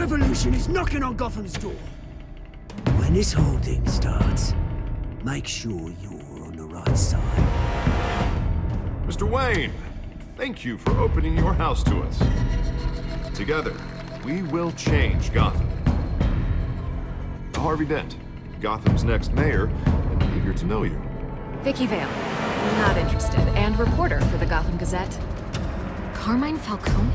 revolution is knocking on Gotham's door. When this whole thing starts, make sure you're on the right side. Mr. Wayne, thank you for opening your house to us. Together, we will change Gotham. Harvey Dent, Gotham's next mayor, and eager to know you. Vicky Vale, not interested, and reporter for the Gotham Gazette. Carmine Falcone?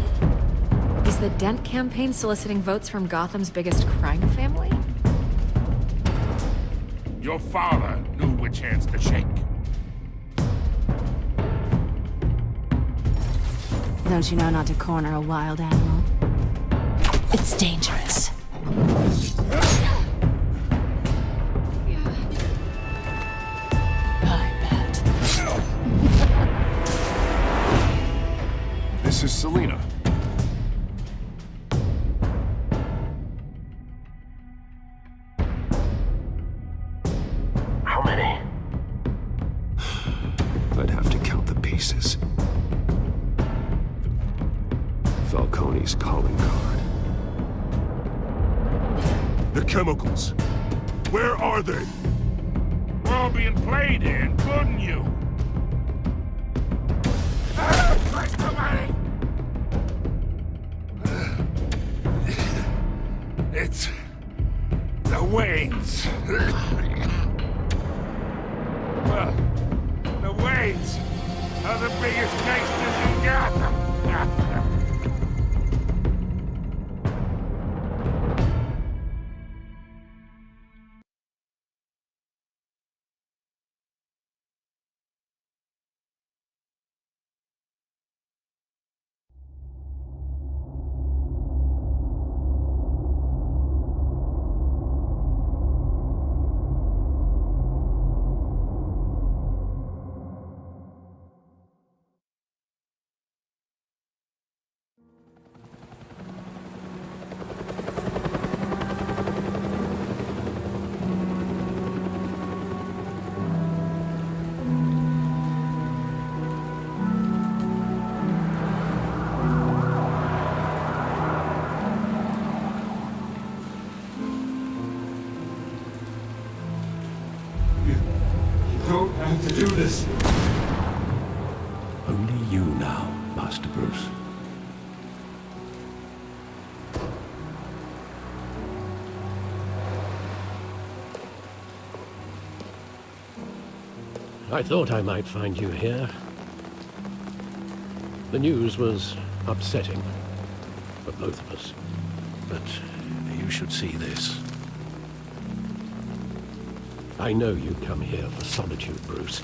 Is the Dent campaign soliciting votes from Gotham's biggest crime family? Your father knew which hands to shake. Don't you know not to corner a wild animal? It's dangerous. I bet. This is Selina. How many? I'd have to count the pieces. Falcone's calling card. The chemicals. Where are they? We're all being played here, including you. Where's the money? It's the Waynes. Well, the Waynes are the biggest gangsters in Gotham. Don't have to do this. Only you now, Master Bruce. I thought I might find you here. The news was upsetting for both of us. But you should see this. I know you come here for solitude, Bruce.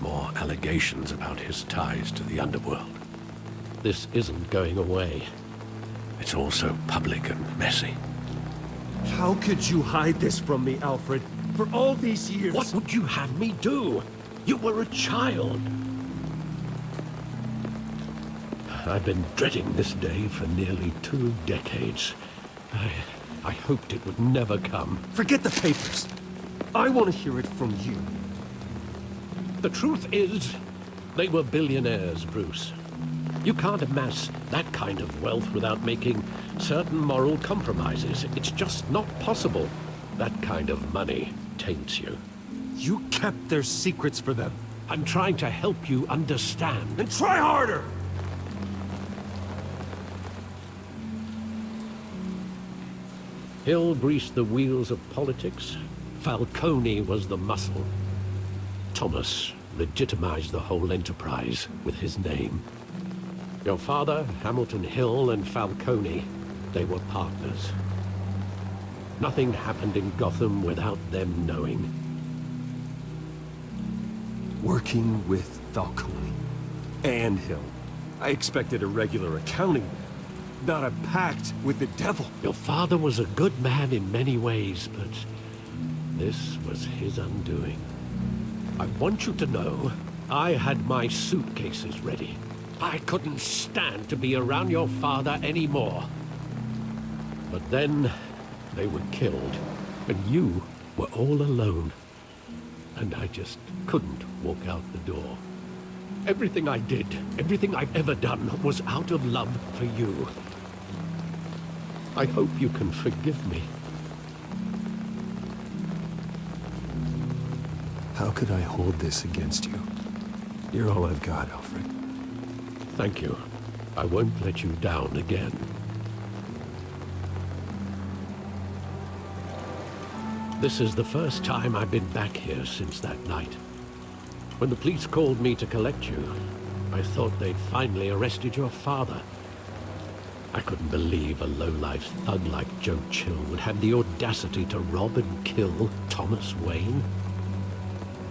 More allegations about his ties to the underworld. This isn't going away. It's all so public and messy. How could you hide this from me, Alfred? For all these years... What would you have me do? You were a child. I've been dreading this day for nearly 2 decades. I hoped it would never come. Forget the papers. I want to hear it from you. The truth is, they were billionaires, Bruce. You can't amass that kind of wealth without making certain moral compromises. It's just not possible. That kind of money taints you. You kept their secrets for them. I'm trying to help you understand. Then try harder! Hill greased the wheels of politics. Falcone was the muscle. Thomas legitimized the whole enterprise with his name. Your father, Hamilton Hill, and Falcone, they were partners. Nothing happened in Gotham without them knowing. Working with Falcone and Hill. I expected a regular accounting, not a pact with the devil. Your father was a good man in many ways, but this was his undoing. I want you to know, I had my suitcases ready. I couldn't stand to be around your father anymore. But then, they were killed, and you were all alone. And I just couldn't walk out the door. Everything I did, everything I've ever done, was out of love for you. I hope you can forgive me. How could I hold this against you? You're all I've got, Alfred. Thank you. I won't let you down again. This is the first time I've been back here since that night. When the police called me to collect you, I thought they'd finally arrested your father. I couldn't believe a low-life thug like Joe Chill would have the audacity to rob and kill Thomas Wayne.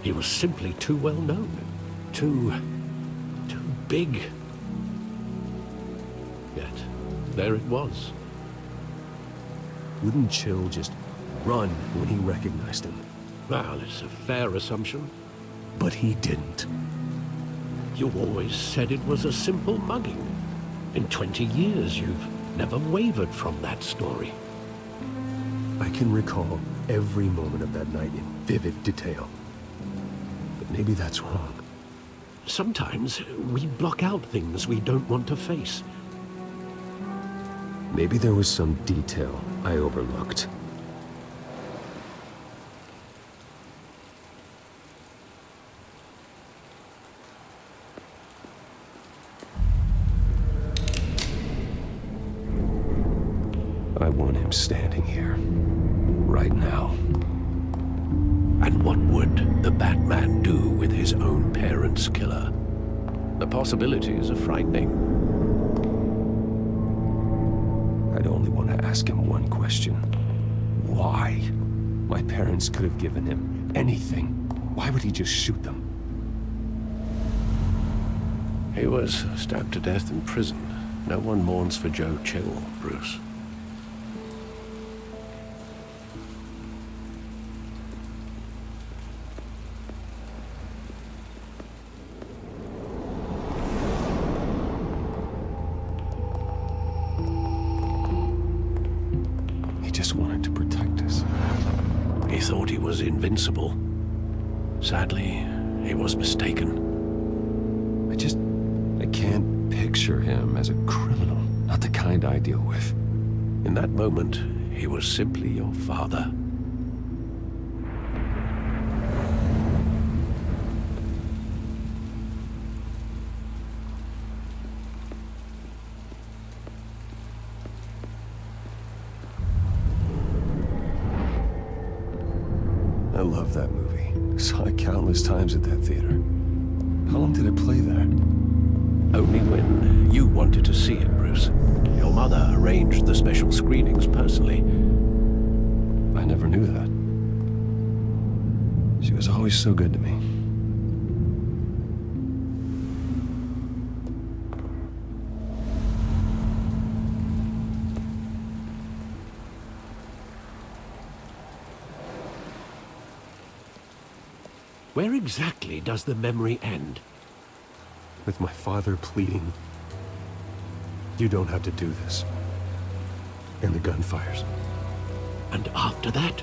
He was simply too well known. Too big. Yet, there it was. Wouldn't Chill just run when he recognized him? Well, it's a fair assumption. But he didn't. You always said it was a simple mugging. In 20 years, you've never wavered from that story. I can recall every moment of that night in vivid detail. But maybe that's wrong. Sometimes we block out things we don't want to face. Maybe there was some detail I overlooked. I want him standing here, right now. And what would the Batman do with his own parents' killer? The possibilities are frightening. I'd only want to ask him one question. Why? My parents could have given him anything. Why would he just shoot them? He was stabbed to death in prison. No one mourns for Joe Chill, Bruce. Wanted to protect us. He thought he was invincible. Sadly, he was mistaken. I can't picture him as a criminal. Not the kind I deal with. In that moment, he was simply your father. I love that movie. Saw it countless times at that theater. How long did it play there? Only when you wanted to see it, Bruce. Your mother arranged the special screenings personally. I never knew that. She was always so good to me. Where exactly does the memory end? With my father pleading, "You don't have to do this." And the gun fires. And after that?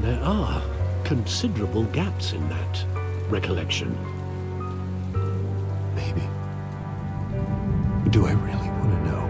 There are considerable gaps in that recollection. Maybe. Do I really want to know?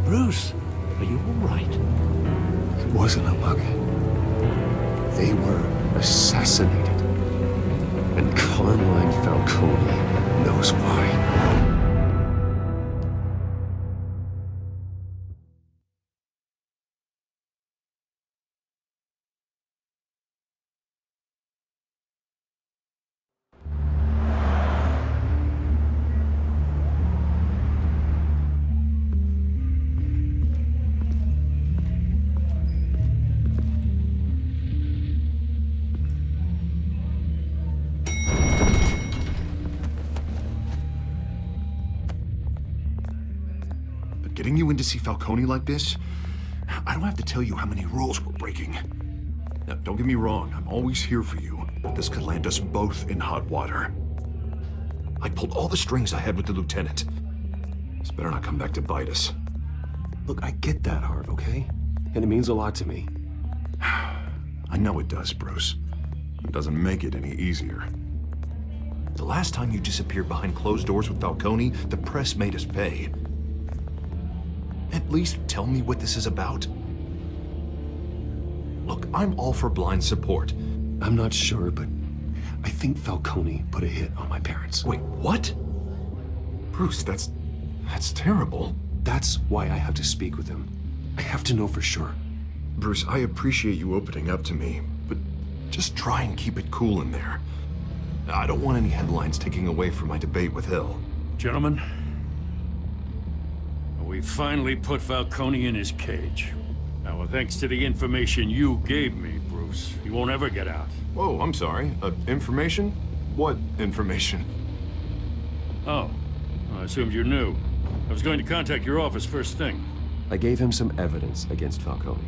Bruce, Are you all right? It wasn't a bug. They were assassinated. And Carmine Falcone knows why. Getting you in to see Falcone like this? I don't have to tell you how many rules we're breaking. Now, don't get me wrong, I'm always here for you, but this could land us both in hot water. I pulled all the strings I had with the lieutenant. This better not come back to bite us. Look, I get that, Hart, okay? And it means a lot to me. I know it does, Bruce. It doesn't make it any easier. The last time you disappeared behind closed doors with Falcone, the press made us pay. At least tell me what this is about. Look, I'm all for blind support. I'm not sure, but I think Falcone put a hit on my parents. Wait, what? Bruce, that's terrible. That's why I have to speak with him. I have to know for sure. Bruce, I appreciate you opening up to me, but just try and keep it cool in there. I don't want any headlines taking away from my debate with Hill. Gentlemen, we finally put Falcone in his cage. Now, thanks to the information you gave me, Bruce, he won't ever get out. Whoa, I'm sorry. Information? What information? Oh, I assumed you knew. I was going to contact your office first thing. I gave him some evidence against Falcone.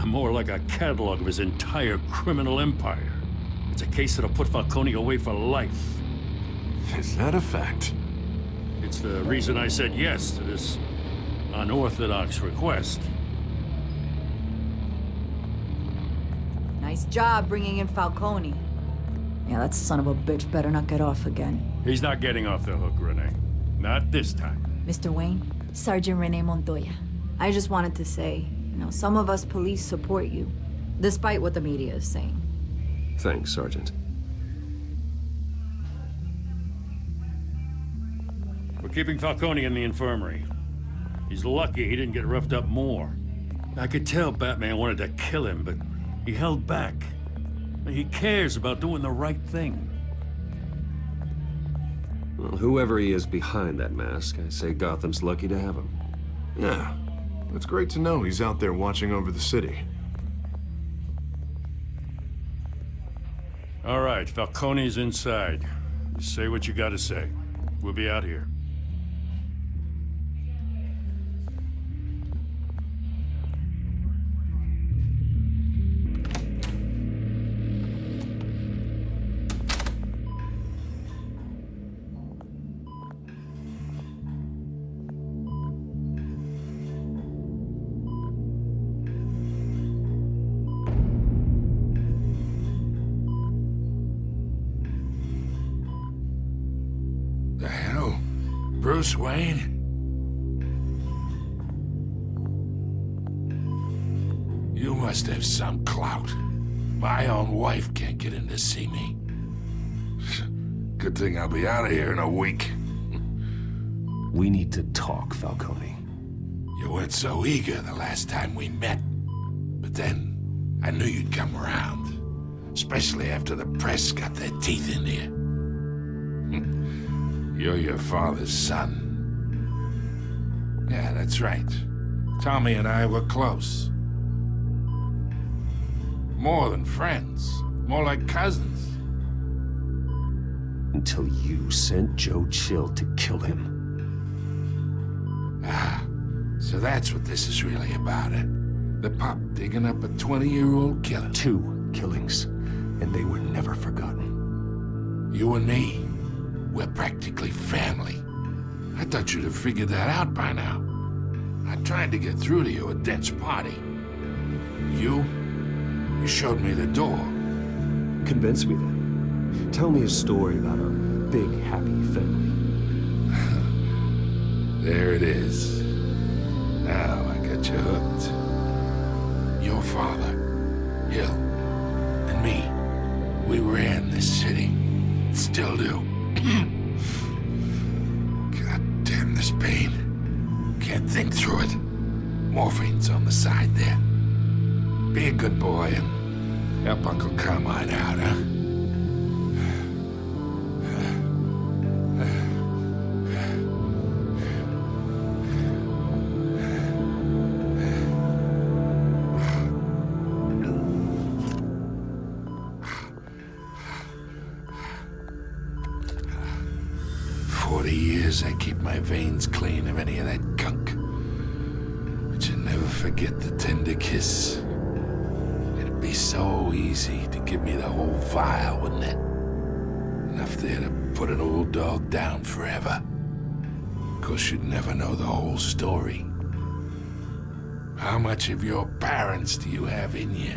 More like a catalog of his entire criminal empire. It's a case that'll put Falcone away for life. Is that a fact? It's the reason I said yes to this unorthodox request. Nice job bringing in Falcone. Yeah, that son of a bitch better not get off again. He's not getting off the hook, Renee. Not this time. Mr. Wayne, Sergeant Renee Montoya. I just wanted to say, some of us police support you, despite what the media is saying. Thanks, Sergeant. We're keeping Falcone in the infirmary. He's lucky he didn't get roughed up more. I could tell Batman wanted to kill him, but he held back. He cares about doing the right thing. Well, whoever he is behind that mask, I say Gotham's lucky to have him. Yeah, it's great to know he's out there watching over the city. All right, Falcone's inside. Say what you gotta say. We'll be out here. The hell? Bruce Wayne? You must have some clout. My own wife can't get in to see me. Good thing I'll be out of here in a week. We need to talk, Falcone. You weren't so eager the last time we met. But then, I knew you'd come around. Especially after the press got their teeth into you. You're your father's son. Yeah, that's right. Tommy and I were close. More than friends. More like cousins. Until you sent Joe Chill to kill him. Ah, so that's what this is really about, eh? The pup digging up a 20-year-old killer. 2 killings, and they were never forgotten. You and me, we're practically family. I thought you'd have figured that out by now. I tried to get through to you at Dent's party. You showed me the door. Convince me then. Tell me a story about our big, happy family. There it is. Now got you hooked. Your father, Hill, and me, we ran this city. Still do. God damn this pain. Can't think through it. Morphine's on the side there. Be a good boy and help Uncle Carmine out, huh? 40 years I keep my veins clean of any of that gunk. But you never forget the tender kiss. It'd be so easy to give me the whole vial, wouldn't it? Enough there to put an old dog down forever. Of course, you'd never know the whole story. How much of your parents do you have in you?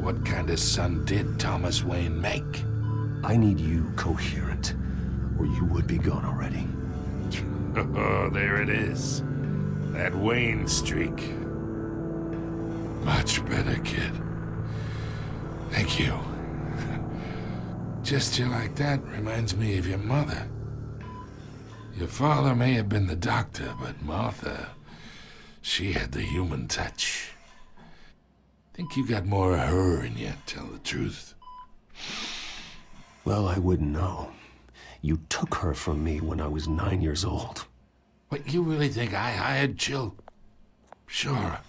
What kind of son did Thomas Wayne make? I need you coherent, or you would be gone already. Oh, there it is. That Wayne streak. Much better, kid. Thank you. Gesture like that reminds me of your mother. Your father may have been the doctor, but Martha, she had the human touch. Think you got more of her in you, tell the truth. Well, I wouldn't know. You took her from me when I was 9 years old. What, you really think I hired Chill? Sure.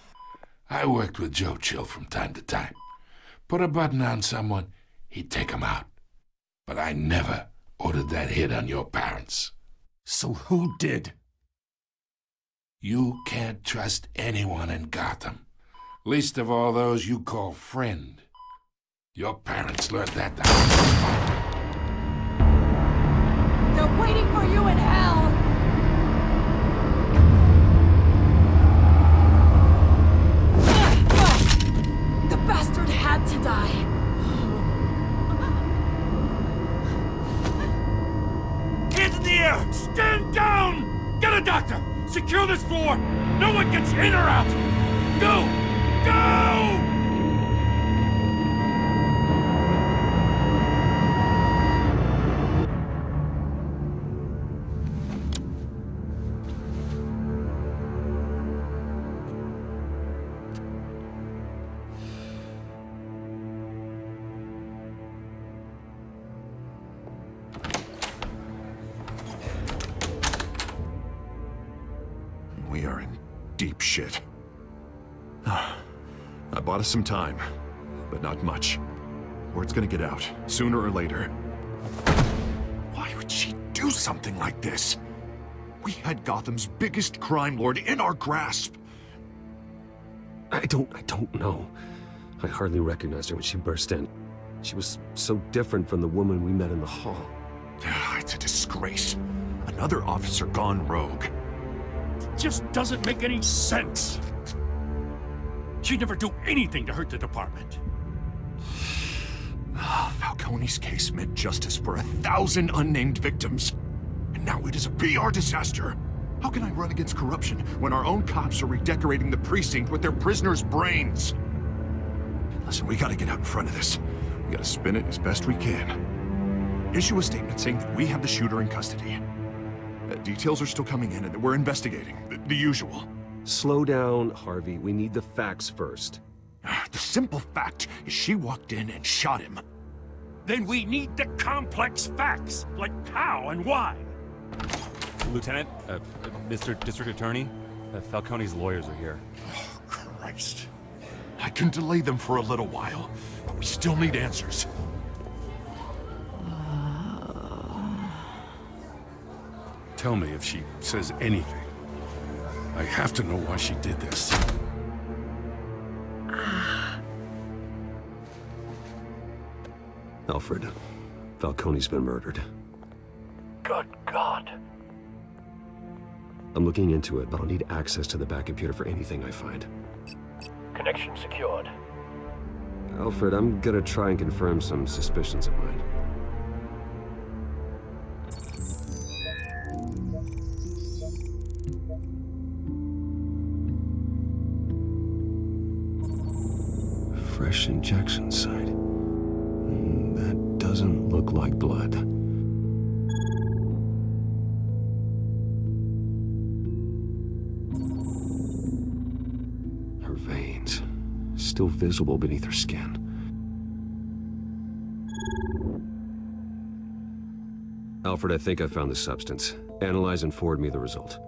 I worked with Joe Chill from time to time. Put a button on someone, he'd take him out. But I never ordered that hit on your parents. So who did? You can't trust anyone in Gotham. Least of all those you call friend. Your parents learned that the They're waiting for you in hell! The bastard had to die. Hands in the air! Stand down! Get a doctor! Secure this floor! No one gets in or out! Go! Go! We are in deep shit. I bought us some time, but not much. Word's gonna get out, sooner or later. Why would she do something like this? We had Gotham's biggest crime lord in our grasp. I don't know. I hardly recognized her when she burst in. She was so different from the woman we met in the hall. It's a disgrace. Another officer gone rogue. Just doesn't make any sense. She'd never do anything to hurt the department. Falcone's case meant justice for 1,000 unnamed victims. And now it is a PR disaster. How can I run against corruption when our own cops are redecorating the precinct with their prisoners' brains? Listen, we gotta get out in front of this. We gotta spin it as best we can. Issue a statement saying that we have the shooter in custody. Details are still coming in and that we're investigating. The usual. Slow down, Harvey. We need the facts first. The simple fact is she walked in and shot him. Then we need the complex facts, like how and why. Lieutenant, Mr. District Attorney, Falcone's lawyers are here. Oh, Christ. I can delay them for a little while, but we still need answers. Tell me if she says anything. I have to know why she did this. Alfred, Falcone's been murdered. Good God. I'm looking into it, but I'll need access to the back computer for anything I find. Connection secured. Alfred, I'm gonna try and confirm some suspicions of mine. fresh injection site. That doesn't look like blood. Her veins, still visible beneath her skin. Alfred, I think I found the substance. Analyze and forward me the result.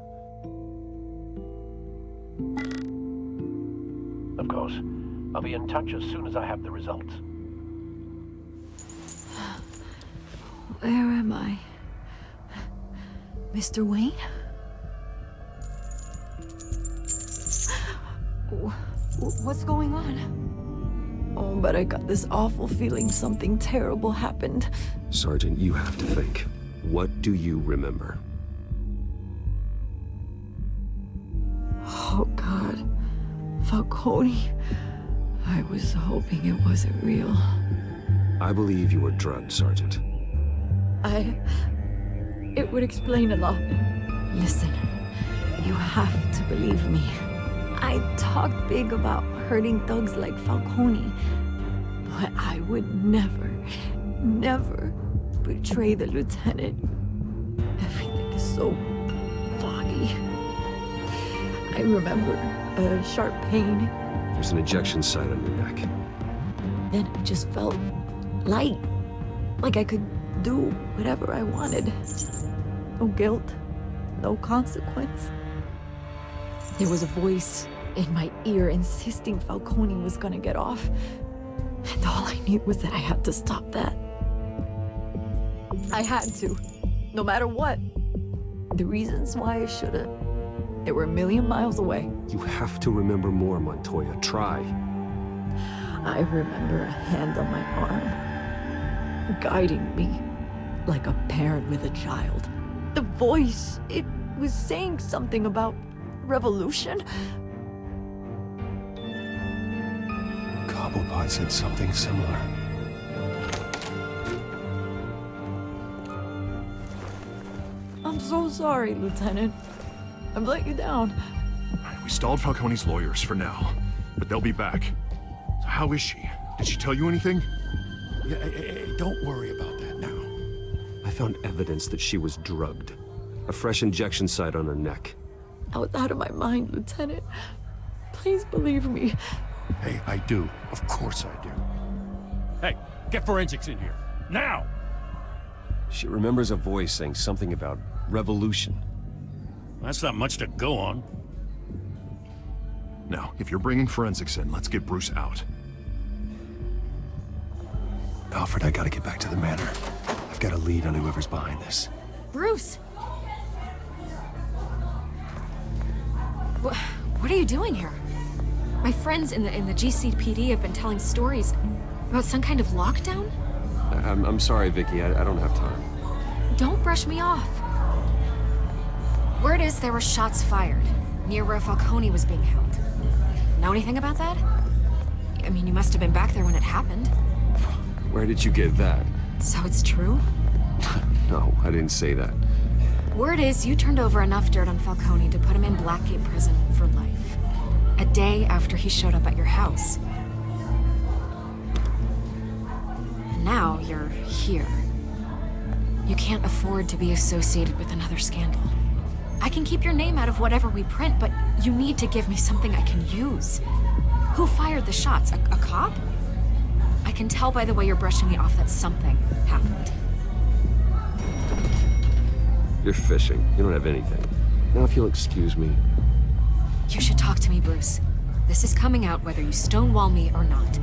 Of course. I'll be in touch as soon as I have the results. Where am I? Mr. Wayne? What's going on? Oh, but I got this awful feeling something terrible happened. Sergeant, you have to think. What do you remember? Oh, God. Falcone. I was hoping it wasn't real. I believe you were drugged, Sergeant. It would explain a lot. Listen, you have to believe me. I talked big about hurting thugs like Falcone, but I would never, never betray the lieutenant. Everything is so foggy. I remember a sharp pain. There's an injection site on your neck. Then it just felt light, like I could do whatever I wanted. No guilt, no consequence. There was a voice in my ear insisting Falcone was gonna get off. And all I knew was that I had to stop that. I had to, no matter what. The reasons why I should've, they were a million miles away. You have to remember more, Montoya. Try. I remember a hand on my arm, guiding me like a parent with a child. The voice, it was saying something about revolution. Cobblepot said something similar. I'm so sorry, Lieutenant. I've let you down. We stalled Falcone's lawyers for now, but they'll be back. So how is she? Did she tell you anything? Yeah, hey, don't worry about that now. I found evidence that she was drugged. A fresh injection site on her neck. I was out of my mind, Lieutenant. Please believe me. Hey, I do. Of course I do. Hey, get forensics in here. Now! She remembers a voice saying something about revolution. That's not much to go on. Now, if you're bringing forensics in, let's get Bruce out. Alfred, I gotta get back to the manor. I've got a lead on whoever's behind this. Bruce! What are you doing here? My friends in the GCPD have been telling stories about some kind of lockdown? I'm sorry, Vicky. I don't have time. Don't brush me off. Word is there were shots fired near where Falcone was being held. Know anything about that? I mean, you must have been back there when it happened. Where did you get that? So it's true? No, I didn't say that. Word is you turned over enough dirt on Falcone to put him in Blackgate Prison for life. A day after he showed up at your house. And now you're here. You can't afford to be associated with another scandal. I can keep your name out of whatever we print, but you need to give me something I can use. Who fired the shots? A cop? I can tell by the way you're brushing me off that something happened. You're fishing. You don't have anything. Now, if you'll excuse me. You should talk to me, Bruce. This is coming out whether you stonewall me or not.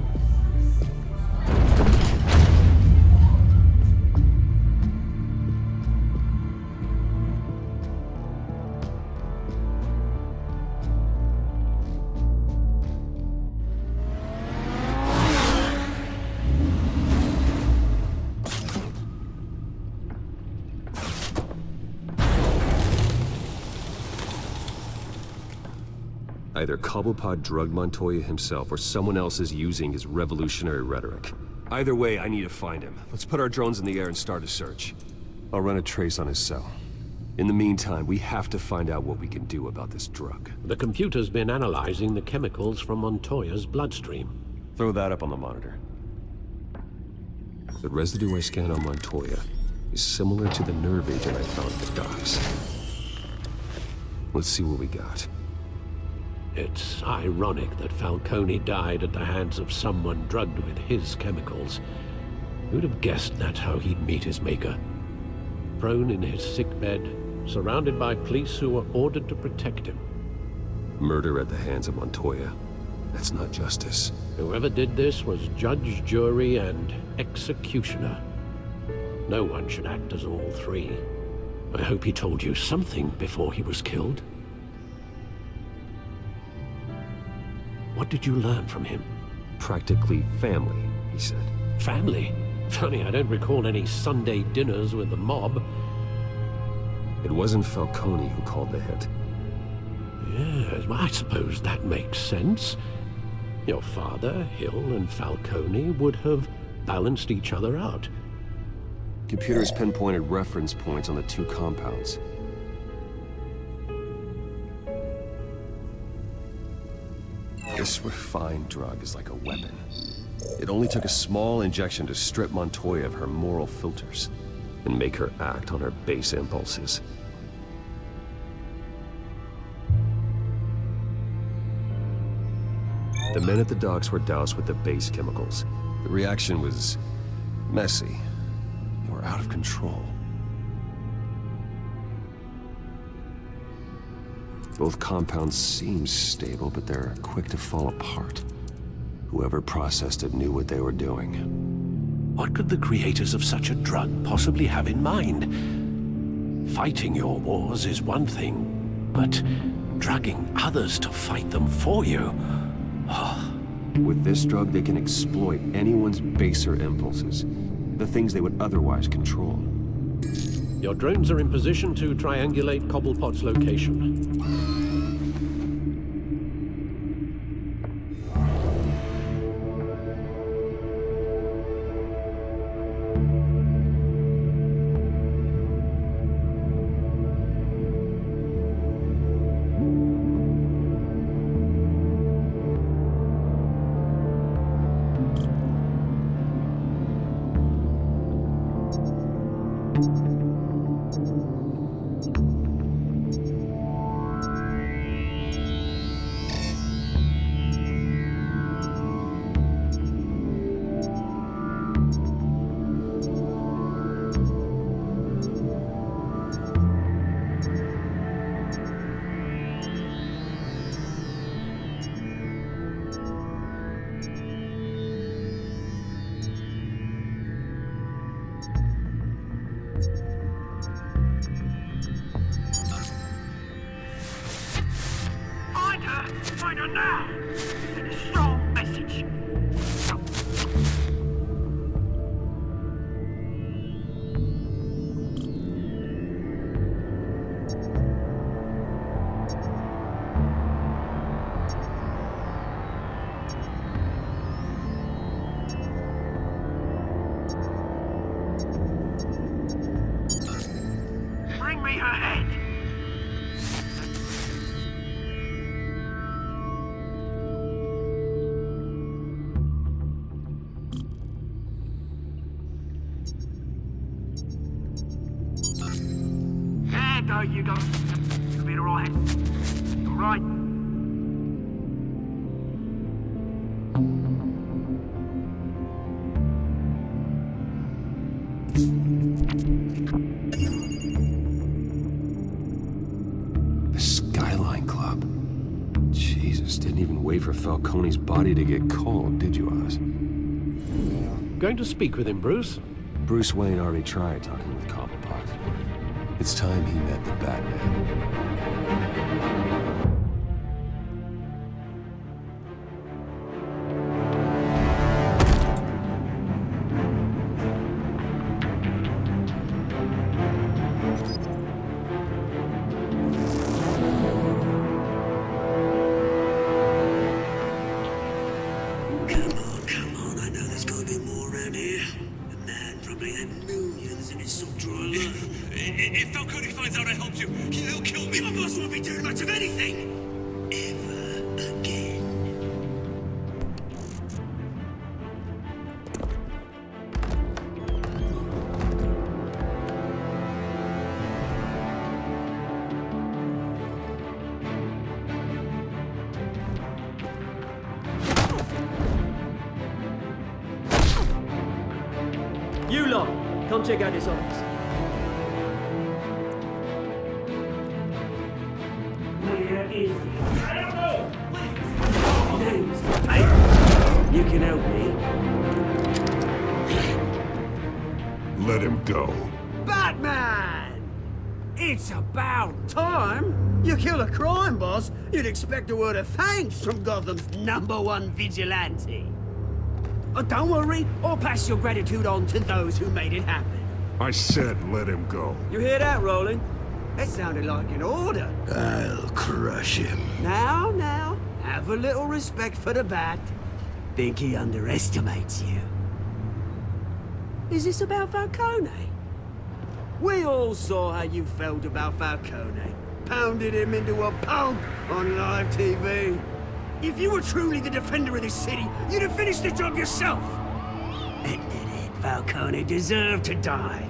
Either Cobblepot drugged Montoya himself, or someone else is using his revolutionary rhetoric. Either way, I need to find him. Let's put our drones in the air and start a search. I'll run a trace on his cell. In the meantime, we have to find out what we can do about this drug. The computer's been analyzing the chemicals from Montoya's bloodstream. Throw that up on the monitor. The residue I scanned on Montoya is similar to the nerve agent I found at the docks. Let's see what we got. It's ironic that Falcone died at the hands of someone drugged with his chemicals. Who'd have guessed that's how he'd meet his maker? Prone in his sickbed, surrounded by police who were ordered to protect him. Murder at the hands of Montoya. That's not justice. Whoever did this was judge, jury, and executioner. No one should act as all three. I hope he told you something before he was killed. What did you learn from him? Practically family, he said. Family? Funny, I don't recall any Sunday dinners with the mob. It wasn't Falcone who called the hit. Yes, well, I suppose that makes sense. Your father, Hill, and Falcone would have balanced each other out. Computers pinpointed reference points on the two compounds. This refined drug is like a weapon. It only took a small injection to strip Montoya of her moral filters and make her act on her base impulses. The men at the docks were doused with the base chemicals. The reaction was messy. They were out of control. Both compounds seem stable, but they're quick to fall apart. Whoever processed it knew what they were doing. What could the creators of such a drug possibly have in mind? Fighting your wars is one thing, but drugging others to fight them for you? With this drug, they can exploit anyone's baser impulses, the things they would otherwise control. Your drones are in position to triangulate Cobblepot's location. Find her now! Send a strong message. Bring me her head! There you go. You'll be alright. Alright. The Skyline Club. Jesus, didn't even wait for Falcone's body to get cold, did you, Oz? Going to speak with him, Bruce? Bruce Wayne already tried talking with Cobblepot. It's time he met the Batman. Come on, I know there's gotta be more around here. The man probably had millions in his soul drawer alone. If Falcone finds out I helped you, he'll kill me. Your boss won't be doing much of anything! Ever again. You lot, come check out this office. Where is he? I don't know! Names. Hey, you can help me. Let him go. Batman! It's about time. You kill a crime boss, you'd expect a word of thanks from Gotham's #1 vigilante. Don't worry, I'll pass your gratitude on to those who made it happen. I said let him go. You hear that, Roland? That sounded like an order. I'll crush him. Now, have a little respect for the Bat. Think he underestimates you. Is this about Falcone? We all saw how you felt about Falcone. Pounded him into a pulp on live TV. If you were truly the defender of this city, you'd have finished the job yourself. Admit it, Falcone deserved to die.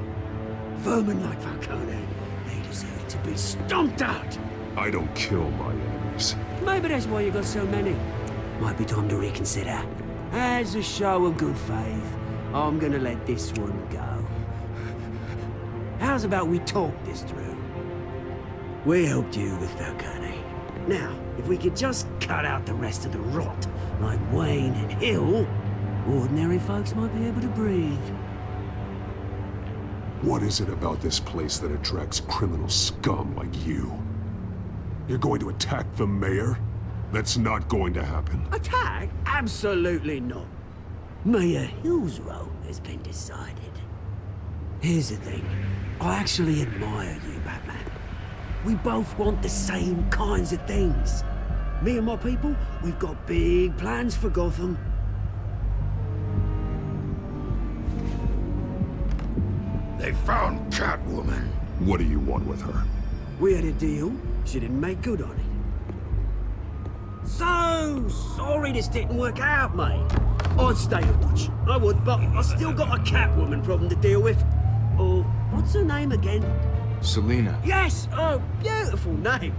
Vermin like Falcone, they deserve to be stomped out. I don't kill my enemies. Maybe that's why you got so many. Might be time to reconsider. As a show of good faith, I'm gonna let this one go. How's about we talk this through? We helped you with Falcone. Now, if we could just cut out the rest of the rot, like Wayne and Hill, ordinary folks might be able to breathe. What is it about this place that attracts criminal scum like you? You're going to attack the mayor? That's not going to happen. Attack? Absolutely not. Mayor Hill's role has been decided. Here's the thing. I actually admire you, Batman. We both want the same kinds of things. Me and my people, we've got big plans for Gotham. They found Catwoman. What do you want with her? We had a deal. She didn't make good on it. So sorry this didn't work out, mate. I'd stay a watch. I would, but I still got a Catwoman problem to deal with. Oh, what's her name again? Selina. Yes! Oh, beautiful name.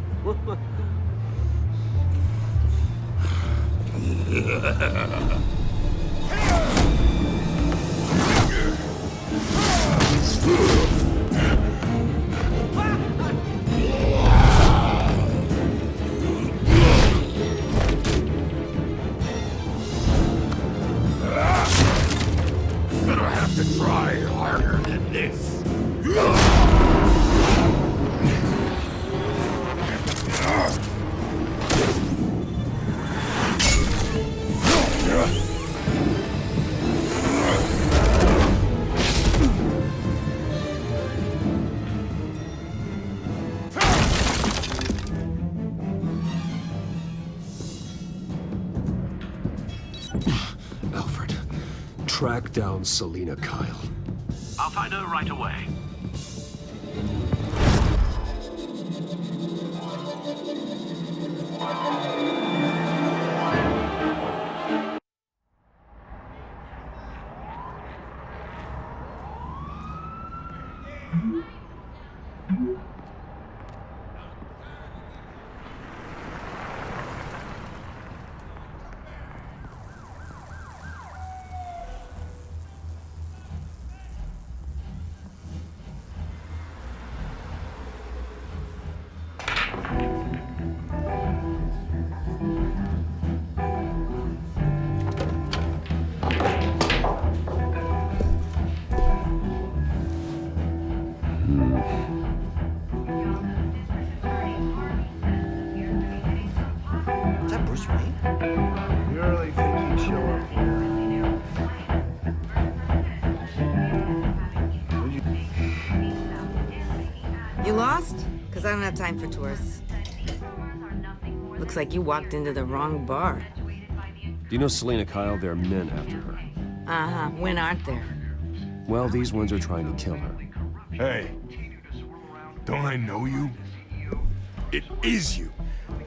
Gonna have to try harder than this. Alfred, track down Selina Kyle. I'll find her right away. Is that Bruce Wayne? You really think he'd show up here? You lost? Because I don't have time for tourists. Looks like you walked into the wrong bar. Do you know Selina Kyle? There are men after her. Uh-huh. When aren't there? Well, these ones are trying to kill her. Hey, don't I know you? It is you.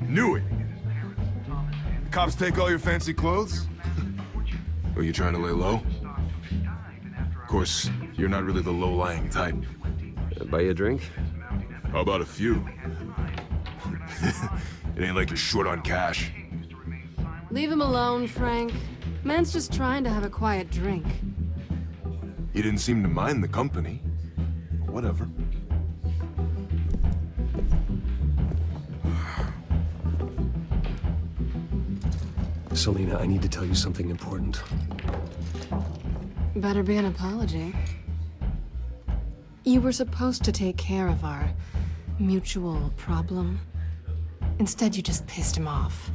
Knew it. The cops take all your fancy clothes? Are you trying to lay low? Of course, you're not really the low-lying type. Buy you a drink? How about a few? It ain't like you're short on cash. Leave him alone, Frank. Man's just trying to have a quiet drink. You didn't seem to mind the company. Whatever. Selena, I need to tell you something important. Better be an apology. You were supposed to take care of our mutual problem. Instead, you just pissed him off.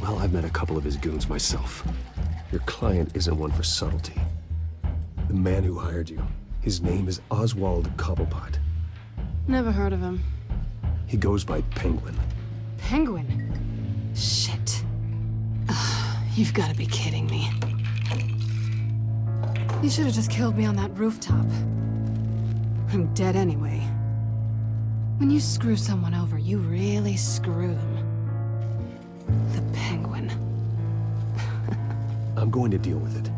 Well, I've met a couple of his goons myself. Your client isn't one for subtlety. The man who hired you, his name is Oswald Cobblepot. Never heard of him. He goes by Penguin. Penguin? Shit. Ugh, you've got to be kidding me. You should have just killed me on that rooftop. I'm dead anyway. When you screw someone over, you really screw them. The Penguin. I'm going to deal with it.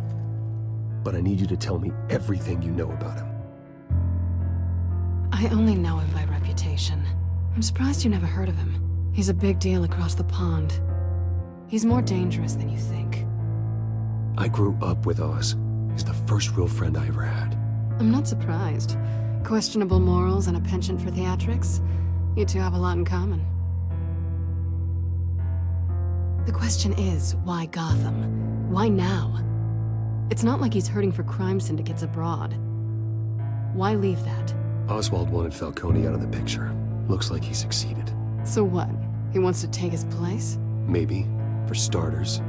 But I need you to tell me everything you know about him. I only know him by reputation. I'm surprised you never heard of him. He's a big deal across the pond. He's more dangerous than you think. I grew up with Oz. He's the first real friend I ever had. I'm not surprised. Questionable morals and a penchant for theatrics. You two have a lot in common. The question is, why Gotham? Why now? It's not like he's hurting for crime syndicates abroad. Why leave that? Oswald wanted Falcone out of the picture. Looks like he succeeded. So what? He wants to take his place? Maybe, for starters.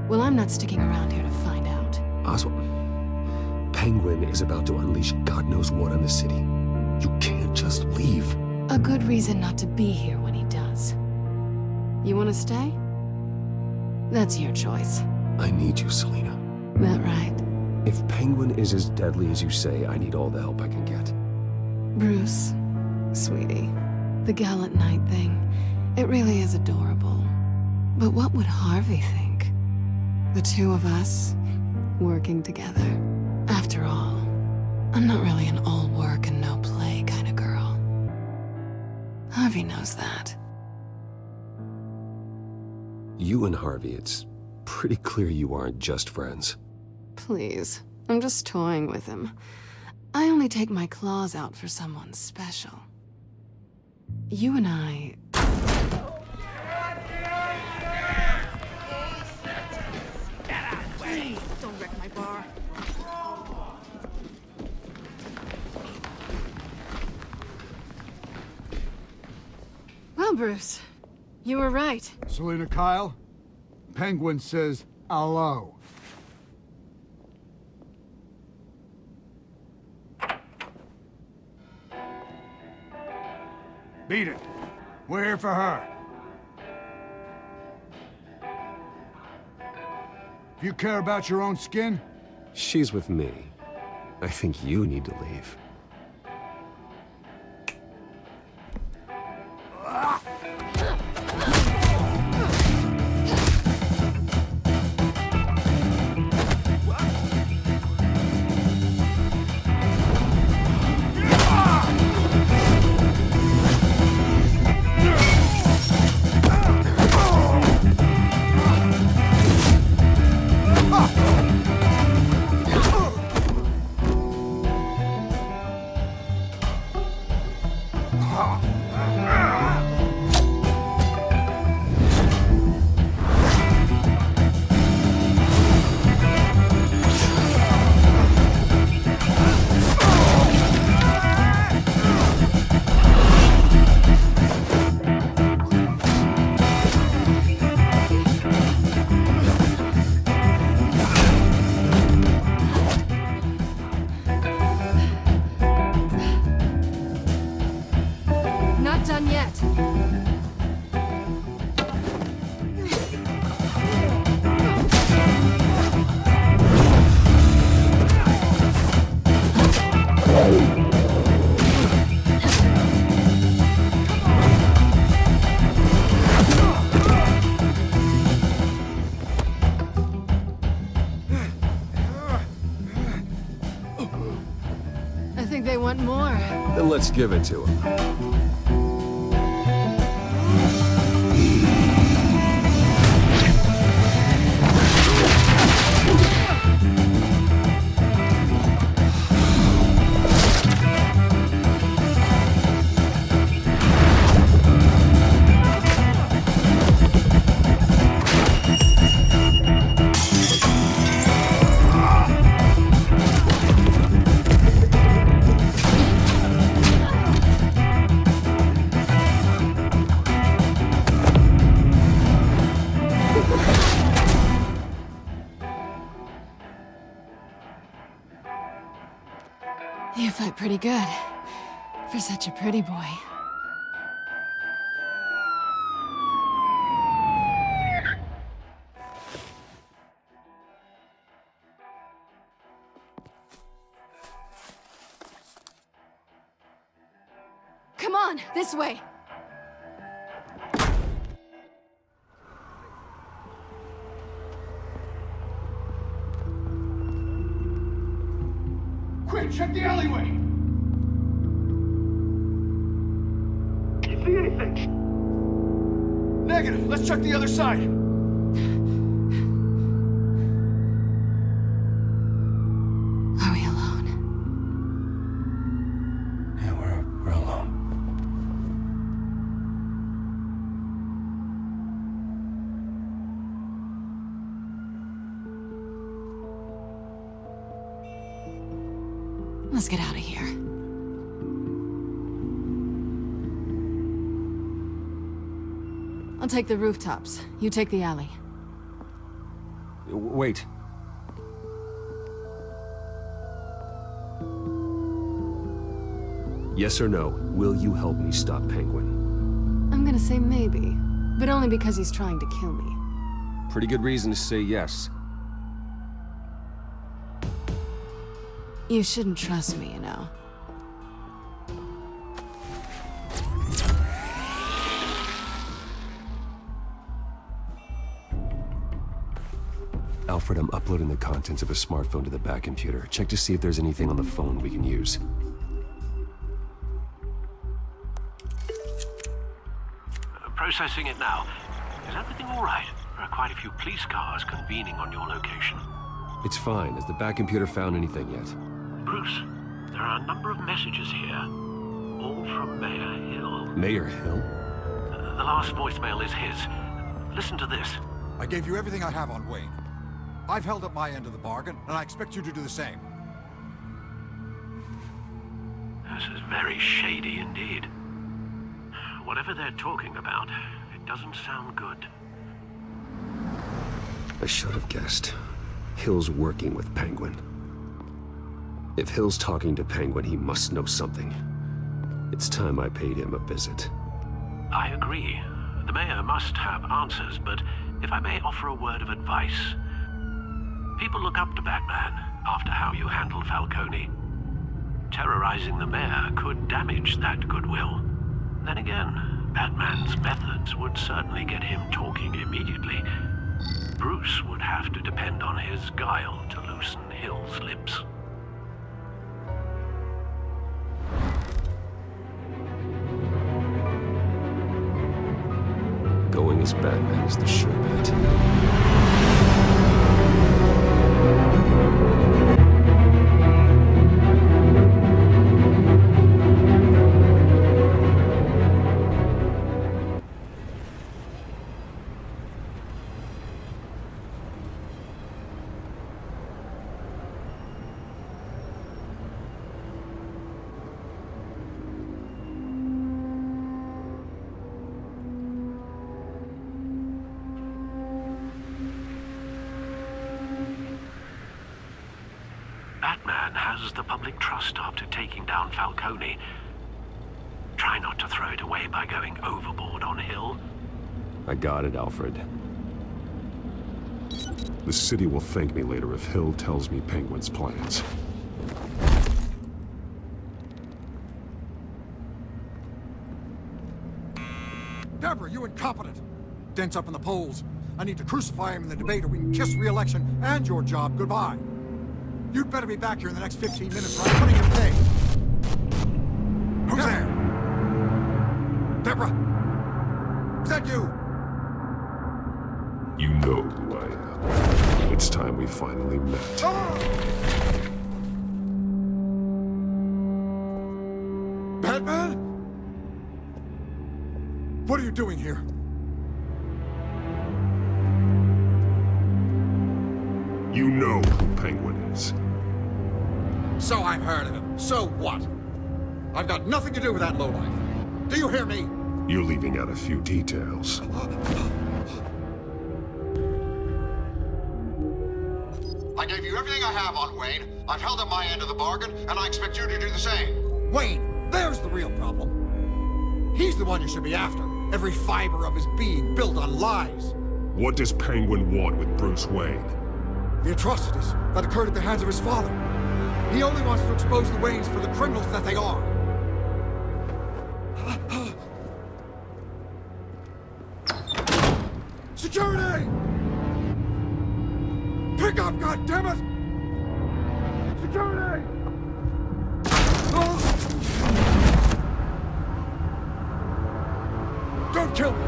Well, I'm not sticking around here to find out. Oswald... Penguin is about to unleash God knows what on the city. You can't just leave. A good reason not to be here when he does. You want to stay? That's your choice. I need you, Selena. That right? If Penguin is as deadly as you say, I need all the help I can get. Bruce, sweetie, the gallant knight thing, it really is adorable. But what would Harvey think? The two of us, working together. After all, I'm not really an all work and no play kind of girl. Harvey knows that. You and Harvey, it's pretty clear you aren't just friends. Please, I'm just toying with him. I only take my claws out for someone special. You and I... Please, don't wreck my bar. Well, Bruce, you were right. Selena Kyle, Penguin says hello. Beat it. We're here for her. If you care about your own skin... She's with me. I think you need to leave. Not done yet. I think they want more. Then let's give it to him. pretty good. For such a pretty boy. Come on, this way. Quick, check the alleyway! You see anything? Negative. Let's check the other side. Are we alone? Yeah, we're alone. Let's get out of here. I'll take the rooftops. You take the alley. Wait. Yes or no, will you help me stop Penguin? I'm gonna say maybe, but only because he's trying to kill me. Pretty good reason to say yes. You shouldn't trust me, you know. Alfred, I'm uploading the contents of a smartphone to the back computer. Check to see if there's anything on the phone we can use. Processing it now. Is everything all right? There are quite a few police cars convening on your location. It's fine. Has the back computer found anything yet? Bruce, there are a number of messages here, all from Mayor Hill. Mayor Hill? The last voicemail is his. Listen to this. I gave you everything I have on Wayne. I've held up my end of the bargain, and I expect you to do the same. This is very shady indeed. Whatever they're talking about, it doesn't sound good. I should have guessed. Hill's working with Penguin. If Hill's talking to Penguin, he must know something. It's time I paid him a visit. I agree. The mayor must have answers, but if I may offer a word of advice. People look up to Batman after how you handled Falcone. Terrorizing the mayor could damage that goodwill. Then again, Batman's methods would certainly get him talking immediately. Bruce would have to depend on his guile to loosen Hill's lips. Going as Batman is the sure bet. Batman has the public trust after taking down Falcone. Try not to throw it away by going overboard on Hill. I got it, Alfred. The city will thank me later if Hill tells me Penguin's plans. Deborah, you incompetent! Dent's up in the polls. I need to crucify him in the debate or we can kiss re-election and your job goodbye. You'd better be back here in the next 15 minutes or I'm putting you today. Who's there? Deborah? Is that you? You know who I am. It's time we finally met. Batman? What are you doing here? You know who Penguin is. So I've heard of him. So what? I've got nothing to do with that lowlife. Do you hear me? You're leaving out a few details. I gave you everything I have on Wayne. I've held up my end of the bargain, and I expect you to do the same. Wayne, there's the real problem. He's the one you should be after. Every fiber of his being built on lies. What does Penguin want with Bruce Wayne? The atrocities that occurred at the hands of his father. He only wants to expose the Waynes for the criminals that they are. Security! Pick up, goddammit! Security! Don't kill me!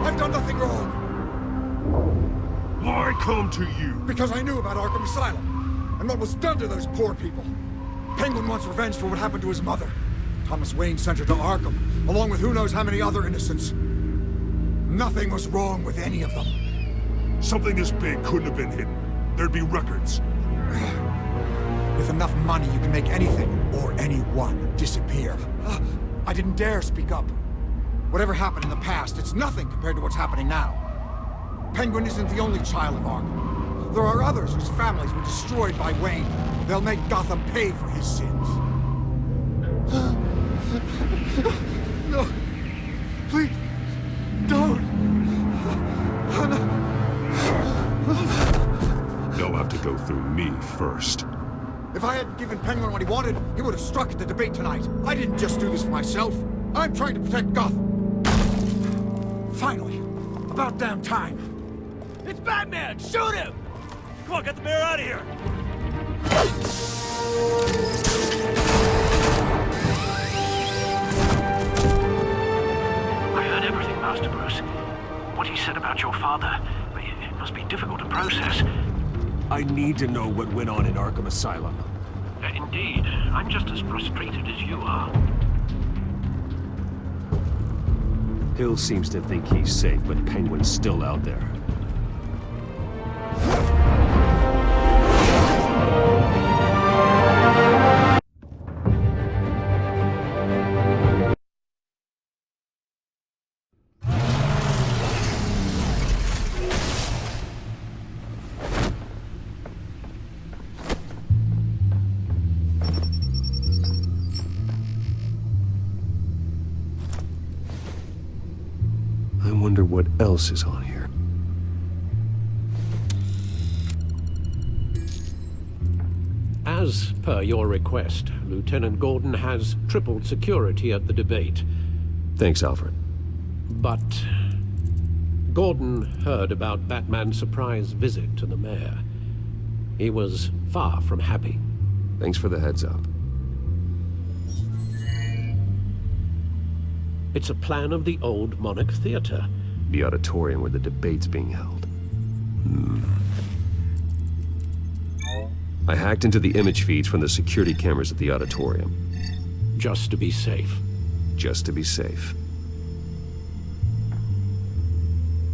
I've done nothing wrong! Why come to you? Because I knew about Arkham Asylum, and what was done to those poor people. Penguin wants revenge for what happened to his mother. Thomas Wayne sent her to Arkham, along with who knows how many other innocents. Nothing was wrong with any of them. Something this big couldn't have been hidden. There'd be records. With enough money, you can make anything, or anyone, disappear. I didn't dare speak up. Whatever happened in the past, it's nothing compared to what's happening now. Penguin isn't the only child of Arkham. There are others whose families were destroyed by Wayne. They'll make Gotham pay for his sins. No. Please. Don't. They'll have to go through me first. If I hadn't given Penguin what he wanted, he would have struck at the debate tonight. I didn't just do this for myself. I'm trying to protect Gotham. Finally. About damn time. It's Batman! Shoot him! Come on, get the mayor out of here! I heard everything, Master Bruce. What he said about your father, it must be difficult to process. I need to know what went on in Arkham Asylum. Indeed. I'm just as frustrated as you are. Hill seems to think he's safe, but Penguin's still out there. I wonder what else is on here. As per your request, Lieutenant Gordon has tripled security at the debate. Thanks, Alfred. But Gordon heard about Batman's surprise visit to the mayor. He was far from happy. Thanks for the heads up. It's a plan of the old Monarch Theater. The auditorium where the debate's being held. I hacked into the image feeds from the security cameras at the auditorium. Just to be safe. Just to be safe.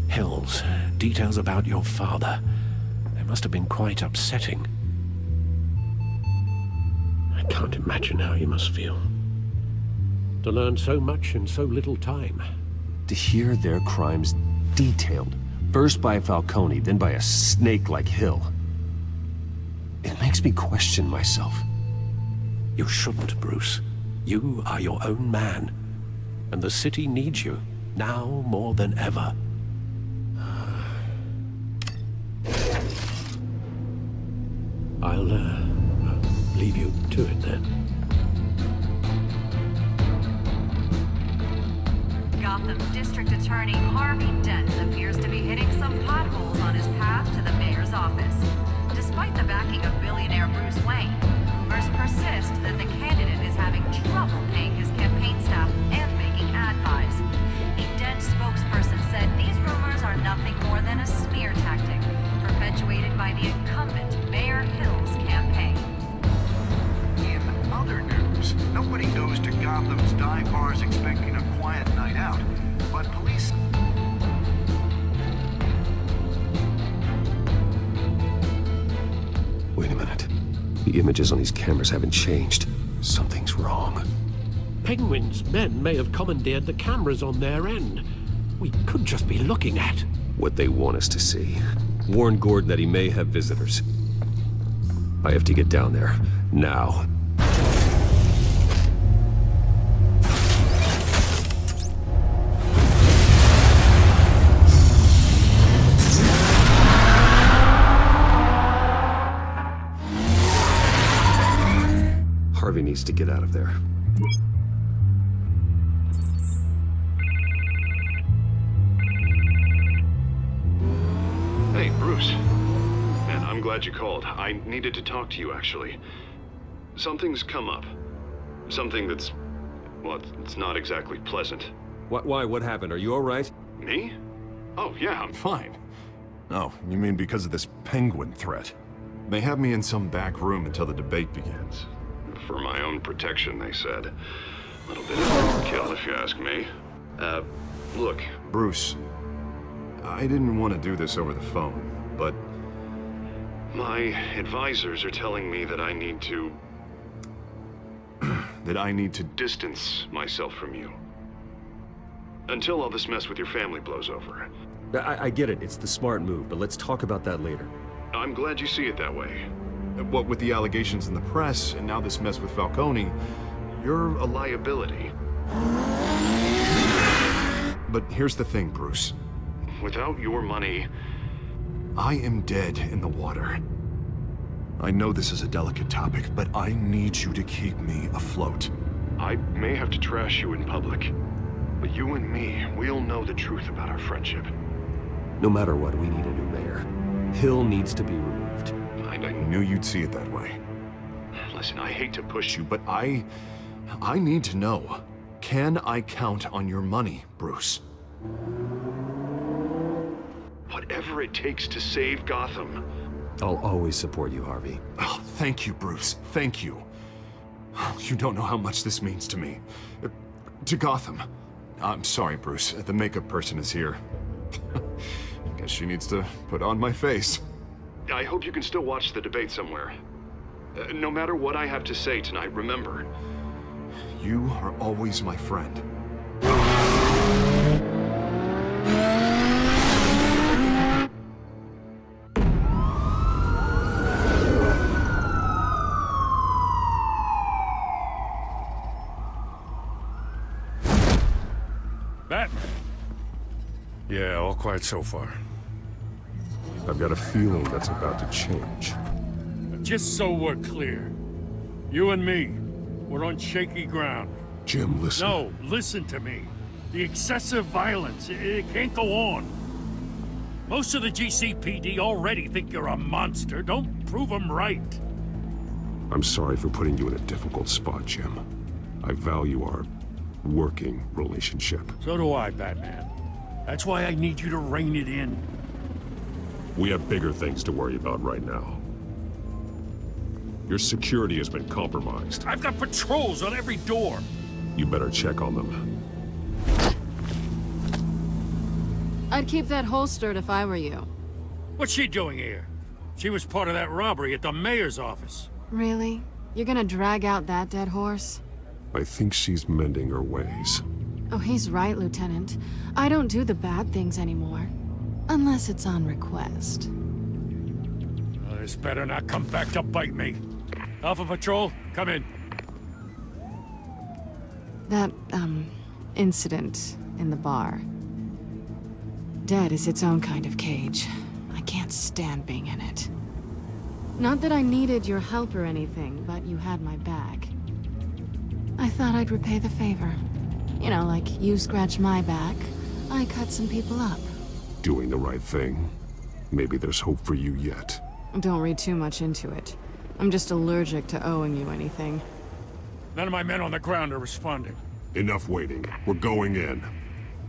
Hills, details about your father. They must have been quite upsetting. I can't imagine how you must feel. To learn so much in so little time. To hear their crimes detailed, first by Falcone, then by a snake like Hill. It makes me question myself. You shouldn't, Bruce. You are your own man. And the city needs you, now more than ever. I'll leave you to it then. Gotham District Attorney Harvey Dent appears to be hitting some potholes on his path to the mayor's office. Despite the backing of billionaire Bruce Wayne, rumors persist that the candidate is having trouble paying his campaign staff and making ad buys. A Dent spokesperson said these rumors are nothing more than a smear tactic, perpetuated by the incumbent Mayor Hill's campaign. In other news, nobody goes to Gotham's dive bars expecting a quiet night out, but police... Wait a minute. The images on these cameras haven't changed. Something's wrong. Penguin's men may have commandeered the cameras on their end. We could just be looking at what they want us to see. Warn Gordon that he may have visitors. I have to get down there. Now. Harvey needs to get out of there. Hey, Bruce. Man, I'm glad you called. I needed to talk to you, actually. Something's come up. Something that's... well, it's not exactly pleasant. Why? What happened? Are you alright? Me? Oh, yeah, I'm fine. Oh, you mean because of this penguin threat? They have me in some back room until the debate begins. For my own protection, they said. A little bit of overkill, if you ask me. Look, Bruce, I didn't want to do this over the phone, but my advisors are telling me that I need to... that I need to distance myself from you. Until all this mess with your family blows over. I get it. It's the smart move, but let's talk about that later. I'm glad you see it that way. What with the allegations in the press, and now this mess with Falcone, you're a liability. But here's the thing, Bruce. Without your money, I am dead in the water. I know this is a delicate topic, but I need you to keep me afloat. I may have to trash you in public, but you and me, we'll know the truth about our friendship. No matter what, we need a new mayor. Hill needs to be removed. I knew you'd see it that way. Listen, I hate to push you, but I need to know. Can I count on your money, Bruce? Whatever it takes to save Gotham. I'll always support you, Harvey. Oh, thank you, Bruce. Thank you. You don't know how much this means to me. To Gotham. I'm sorry, Bruce. The makeup person is here. I guess she needs to put on my face. I hope you can still watch the debate somewhere. No matter what I have to say tonight, remember, you are always my friend. Batman? Yeah, all quiet so far. I've got a feeling that's about to change. Just so we're clear, you and me, we're on shaky ground. Jim, listen. No, listen to me. The excessive violence, it can't go on. Most of the GCPD already think you're a monster. Don't prove them right. I'm sorry for putting you in a difficult spot, Jim. I value our working relationship. So do I, Batman. That's why I need you to rein it in. We have bigger things to worry about right now. Your security has been compromised. I've got patrols on every door. You better check on them. I'd keep that holstered if I were you. What's she doing here? She was part of that robbery at the mayor's office. Really? You're gonna drag out that dead horse? I think she's mending her ways. Oh, he's right, Lieutenant. I don't do the bad things anymore. Unless it's on request. This better not come back to bite me. Alpha Patrol, come in. That, incident in the bar. Dead is its own kind of cage. I can't stand being in it. Not that I needed your help or anything, but you had my back. I thought I'd repay the favor. You know, like you scratch my back, I cut some people up. Doing the right thing. Maybe there's hope for you yet. Don't read too much into it. I'm just allergic to owing you anything. None of my men on the ground are responding. Enough waiting. We're going in.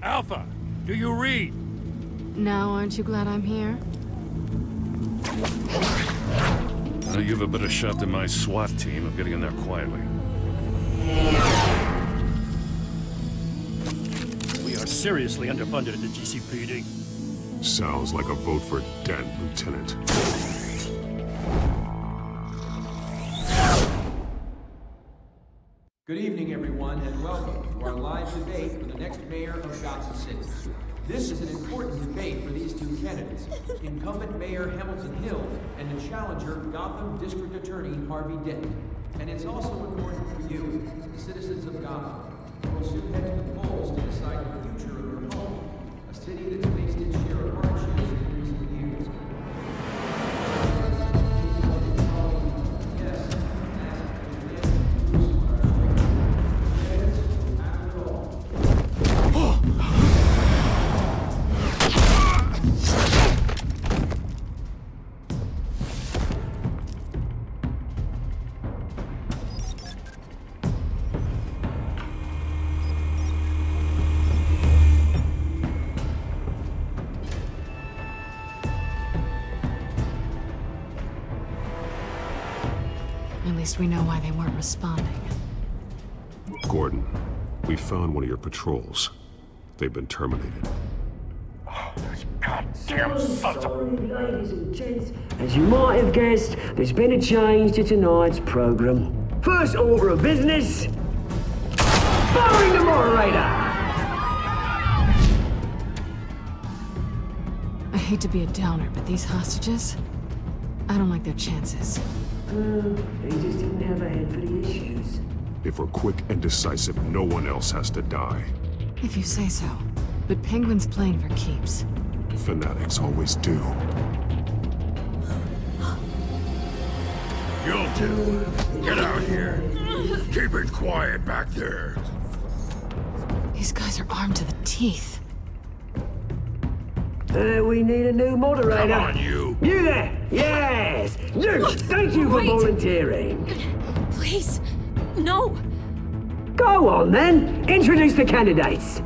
Alpha, do you read? Now, aren't you glad I'm here? You have a better shot than my SWAT team of getting in there quietly. We are seriously underfunded at the GCPD. Sounds like a vote for Dent, Lieutenant. Good evening, everyone, and welcome to our live debate for the next mayor of Gotham City. This is an important debate for these two candidates, incumbent Mayor Hamilton Hill and the challenger Gotham District Attorney Harvey Dent. And it's also important for you, the citizens of Gotham, who will soon head to the polls to decide the future of your home, a city that's faced its share of hardships in recent years. At least we know why they weren't responding. Gordon, we found one of your patrols. They've been terminated. Goddamn sons of... Ladies and gents, as you might have guessed, there's been a change to tonight's program. First order of business, firing the moderator! I hate to be a downer, but these hostages, I don't like their chances. They just didn't have a head for the issues. If we're quick and decisive, no one else has to die. If you say so. But Penguin's playing for keeps. Fanatics always do. You two, get out here. Keep it quiet back there. These guys are armed to the teeth. We need a new moderator. Come on, you. You there! Yes! You! Thank you for volunteering. Please, no. Go on then. Introduce the candidates.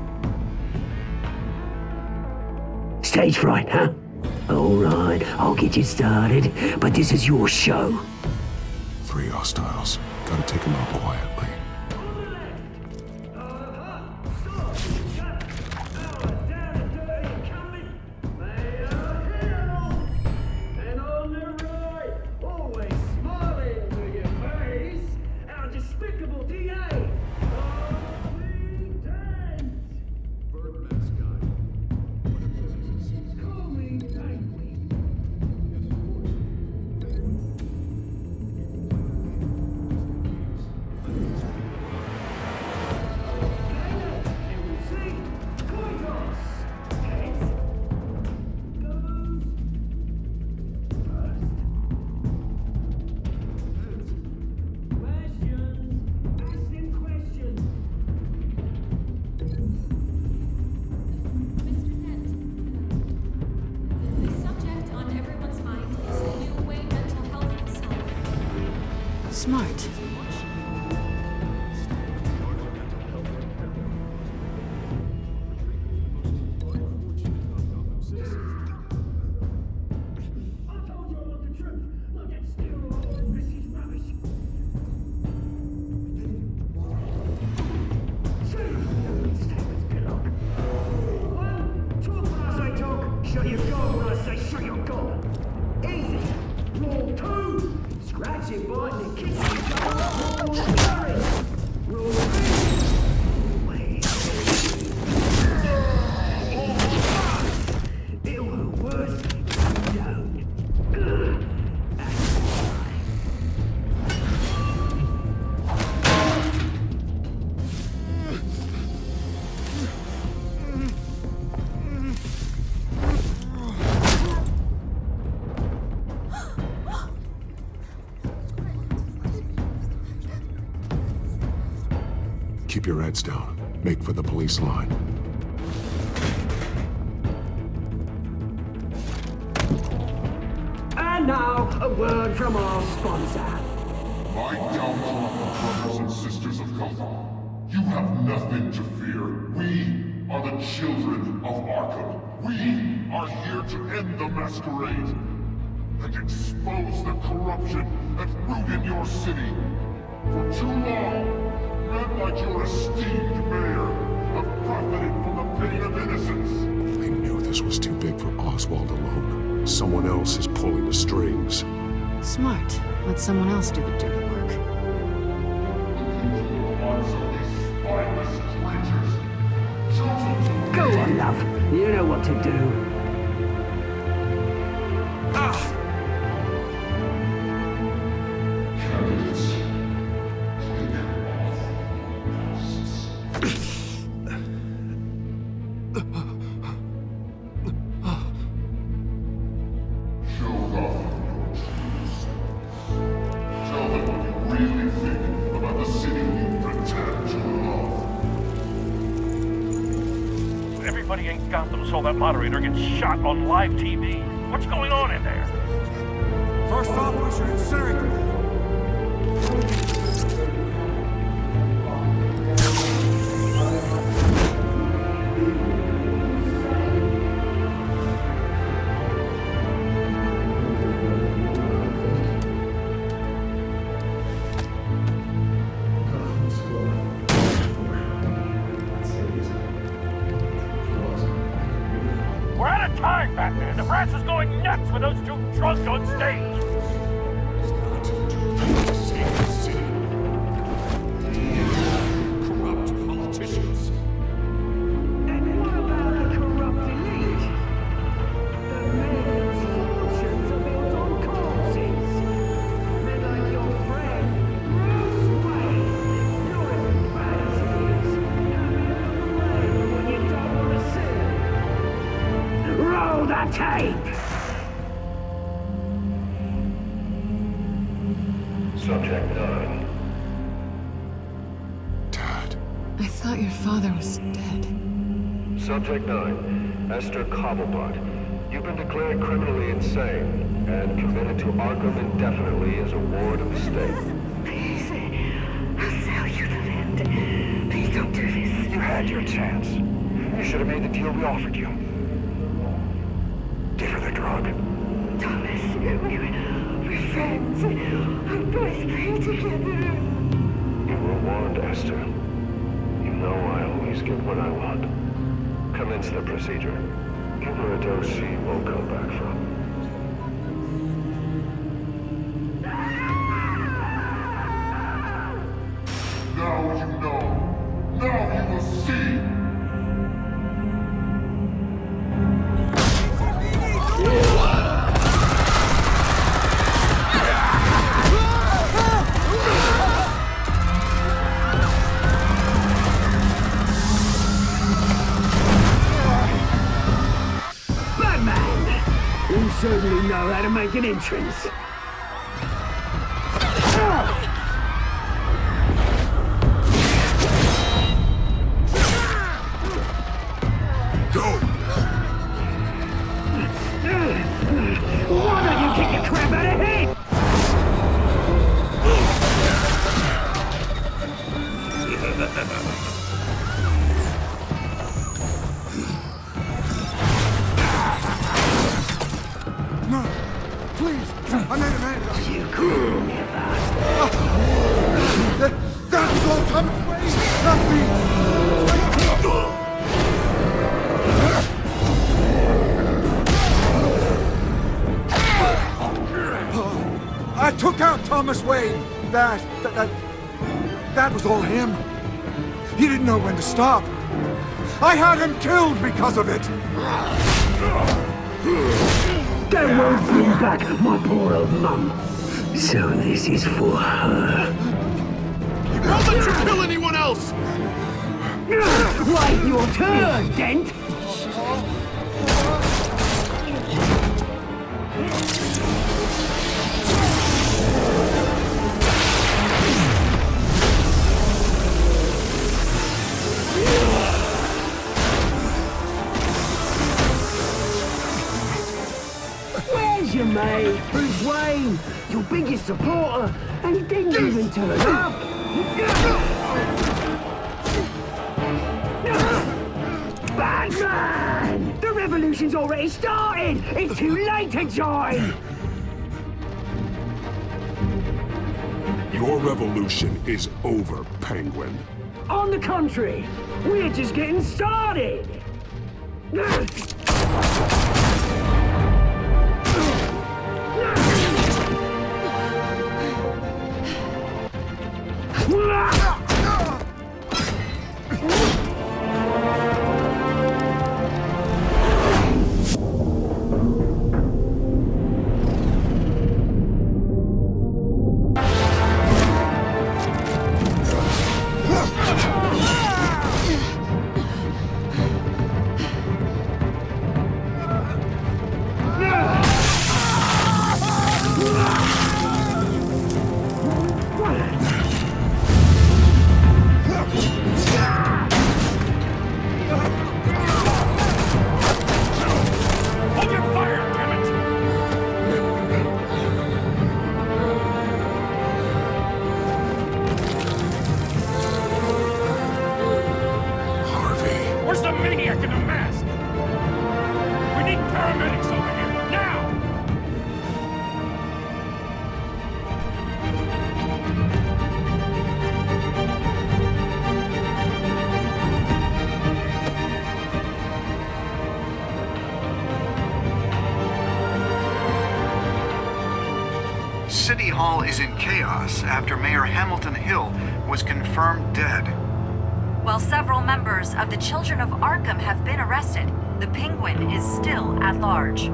Stage fright, huh? All right, I'll get you started, but this is your show. 3 hostiles. Gotta take them out quietly. Smart. Shut your gob when I say shut your gob. Easy. Rule 2. Scratching, biting, and kicking each other up. Rule 3. Wait. It'll hurt worse if you don't. That's Keep your heads down. Make for the police line. And now, a word from our sponsor. My downtrodden brothers and sisters of Gotham, you have nothing to fear. We are the children of Arkham. We are here to end the masquerade and expose the corruption that rooted your city. For too long, men like your esteemed mayor have profited from the pain of innocence. They knew this was too big for Oswald alone. Someone else is pulling the strings. Smart. Let someone else do the dirty work. Hearts of these spineless creatures, chosen to Go on, stuff. You know what to do. Everybody in Gotham saw that moderator get shot on live TV. What's going on in there? First off, we should incinerate the pool. We're out of time, Batman. The press is going nuts with those two drunks on stage. Corrupt politicians. And what about the corrupt elite? The men whose fortunes are built on corpses. Men like your friend, Bruce Wayne. You're as bad as he is. No matter the way when you don't want to see it. Roll the tape! Subject 9. I thought your father was dead. Subject 9, Esther Cobblepot. You've been declared criminally insane and committed to Arkham indefinitely as a ward of the state. Please, I'll sell you the land. Please don't do this. You had your chance. You should have made the deal we offered you. Give her the drug. Thomas, we're friends. Our boys play together. You were warned, Esther. You know I always get what I want. Commence the procedure. Give her a dose she won't come back from. Now you know. Now you will see. Batman! You certainly know how to make an entrance. Why don't you kick the crap out of him? No, please, I made a man. You could never. That was all Thomas Wayne, not me. I took out Thomas Wayne. That was all him. He didn't know when to stop. I had him killed because of it. That won't bring back my poor old mum. So this is for her. Don't let you kill anyone else! Wait your turn, Dent! Where's your mate, Bruce Wayne? Your biggest supporter, and he didn't even turn up. Batman! The revolution's already started! It's too late to join! Your revolution is over, Penguin. On the contrary, we're just getting started! City Hall is in chaos after Mayor Hamilton Hill was confirmed dead. While several members of the Children of Arkham have been arrested, the Penguin is still at large.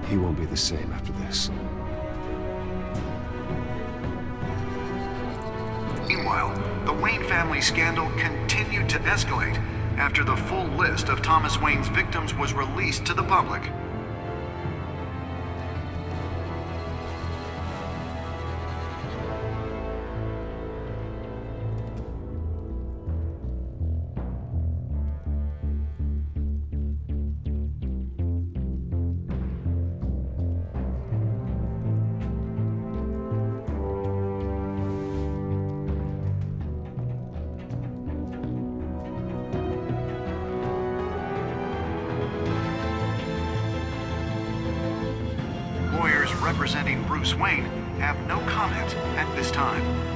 He won't be the same after this. Meanwhile, the Wayne family scandal continued to escalate after the full list of Thomas Wayne's victims was released to the public. Lawyers representing Bruce Wayne have no comment at this time.